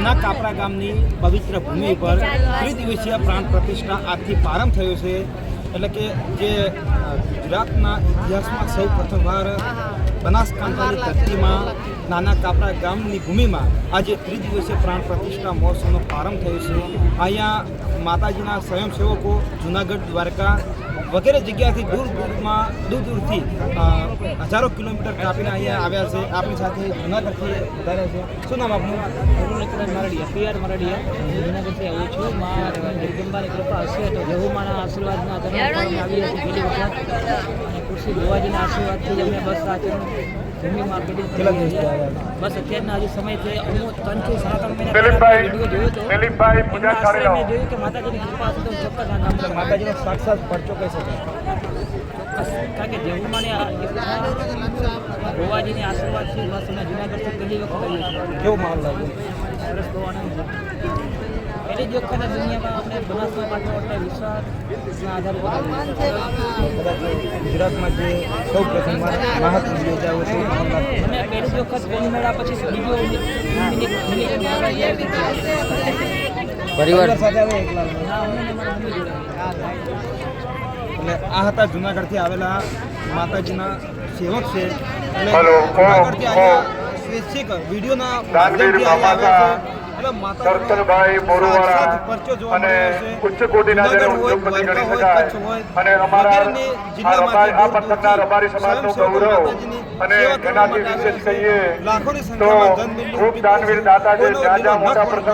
નાના કાપરા ગામની પવિત્ર ભૂમિ પર ત્રિદિવસીય પ્રાણ પ્રતિષ્ઠા આજથી પ્રારંભ થયો છે. એટલે કે જે ગુજરાતના ઇતિહાસમાં સૌ પ્રથમવાર બનાસકાંઠાની ધરતીમાં નાના કાપરા ગામની ભૂમિમાં આજે ત્રિદિવસીય પ્રાણ પ્રતિષ્ઠા મહોત્સવનો પ્રારંભ થયો છે. અહીંયા માતાજીના સ્વયંસેવકો જૂનાગઢ, દ્વારકા વગેરે જગ્યાથી દૂરથી હજારો કિલોમીટર કાપીને અહીંયા આવ્યા છે. આપણી સાથે જૂનાગઢથી વધારે છે. શું નામ આપનું? મરડિયા, PR મરડિયા. જૂનાગઢથી આવું છું. માં જગદંબાની કૃપા હશે તો જહુમાના આશીર્વાદના ધર્મ આવી હતી પહેલી વખત, અને કૃષિ ભુવાજીના આશીર્વાદથી જ અમે બસ આ ભૂમિમાં બસ અત્યારના હજી સમય છે. હું 3 થી 3.5 મહિના વિડીયો જોયો હતો. મેં જોયું કે માતાજીની કૃપા હશે તો ચોક્કસ આ કામ માતાજીનો સાક્ષાત પરચો કહી શકાય. કારણ કે જહુમાને ભુવાજીની આશીર્વાદથી બસ અમે જૂનાગઢથી પહેલી વખત આવ્યું છે. કેવો માહોલ લાગ્યો? સરસ બહુ આનંદ છે. પહેલી જ વખત દુનિયામાં અમને બનાસમાં પાછો એટલે વિશ્વાસના આધારે ગુજરાતમાં જે સૌ પ્રથમવાર મહાત્મ યોજાયો છે મને પહેલી જ વખત કુંભ મેળા પછી પરિવાર સાથે આવે એકલા? ના, હું ને મારા મમ્મી જોડે. એટલે આ હતા જૂનાગઢથી આવેલા માતાજીના સેવક છે. એટલે જૂનાગઢથી અહીંયા સ્વૈચ્છિક વિડીયોના માધ્યમથી અહીંયા આવ્યા છે. એટલે માતાજીનો સાક્ષાત પરચો જોવા મળ્યો છે. જૂનાગઢ હોય, દ્વારકા હોય, કચ્છ હોય વગેરેની જિલ્લામાંથી સ્વયંસેવકો માતાજીની સેવા કરવા માટે આવ્યા છે. લાખોની સંખ્યામાં જનમેદની ઉમટી પડી છે. કોઈનો વિલંબ ન કરવો પડે.